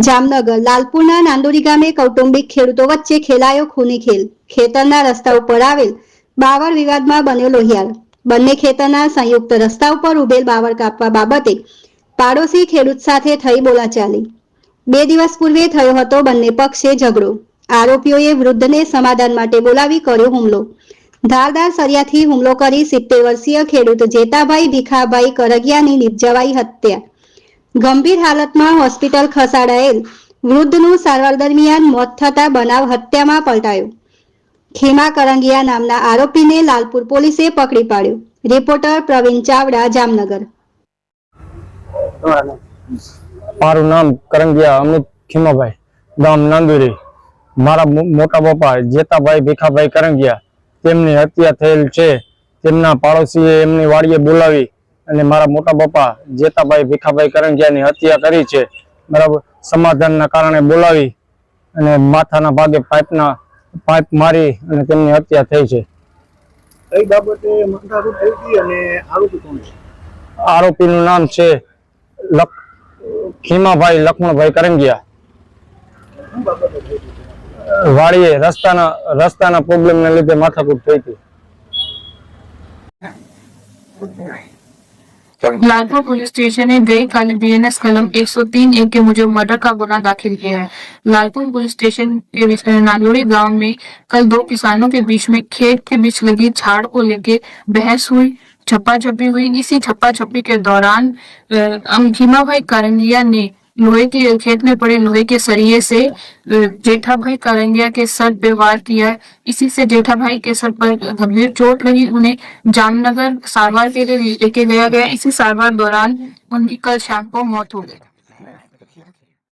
જામનગર લાલપુરના નાંદોરી ગામે કૌટુંબિક ખેડૂતો વચ્ચે ખેલાયો ખૂની ખેલ। ખેતરના રસ્તા ઉપર આવેલ બાવળ વિવાદમાં બન્યો લોહિયાળ। બંને ખેતરના સંયુક્ત રસ્તા ઉપર ઉભેલ બાવળ કાપવા બાબતે પાડોશી ખેડૂત સાથે થઈ બોલાચાલી। 2 દિવસ પૂર્વે થયો હતો બંને પક્ષે ઝઘડો। આરોપીઓએ વૃદ્ધને સમાધાન માટે બોલાવી કર્યો હુમલો। ધારદાર સળિયાથી હુમલો કરી 70 વર્ષીય ખેડૂત જેતાભાઈ ભીખાભાઈ કરગિયાની નિપજાવાઈ હત્યા। ગંભીર હાલતમાં હોસ્પિટલ ખસેડાયેલ વૃદ્ધનું સારવાર દરમિયાન મોત થતા બનાવ હત્યામાં પલટાયો। ખેમા કરંગિયા નામના આરોપીને લાલપુર પોલીસે પકડી પાડ્યો। રિપોર્ટર પ્રવીણ ચાવડા, જામનગર। મારું નામ કરંગિયા અમિત ખીમાભાઈ, ગામ નાંદોરી। મારા મોટા પપ્પા જેતાભાઈ ભીખાભાઈ કરંગિયા તેમની હત્યા થયેલ છે। તેમના પાડોશીએ એમની વાડીએ બોલાવી અને મારા મોટા પપ્પા જેતાભાઈ ભીખાભાઈ કરંગિયાની હત્યા કરી છે। બરાબર, સમાધાનના કારણે બોલાવી અને માથાના ભાગે પાઇપ મારી અને તેમની હત્યા થઈ છે। કઈ બાબતે માથાકૂટ થઈ હતી અને આરોપી કોણ છે? આરોપીનું નામ છે ખીમાભાઈ લક્ષ્મણભાઈ કરંગિયા। વાડીએ રસ્તાના પ્રોબ્લેમને લીધે માથાકૂટ થઈ હતી। लालपुर पुलिस स्टेशन ने गई कल BNS कलम 103 के मुजब मर्डर का गुना दाखिल किया है। लालपुर पुलिस स्टेशन के नांदोरी गांव में कल 2 किसानों के बीच में खेत के बीच लगी झाड़ को लेकर बहस हुई, झप्पा-झप्पी हुई। इसी झप्पा-झप्पी के दौरान खीमाभाई करंगिया ने लोहे के खेत में पड़े लोहे के सरिये से जेठाभाई करंगिया के सर पे वार किया। इसी से जेठाभाई के सर पर गंभीर चोट लगी। उन्हें जामनगर सारवार के लिए लेके गया। इसी सारवार दौरान उनकी कल शाम को मौत हो गई।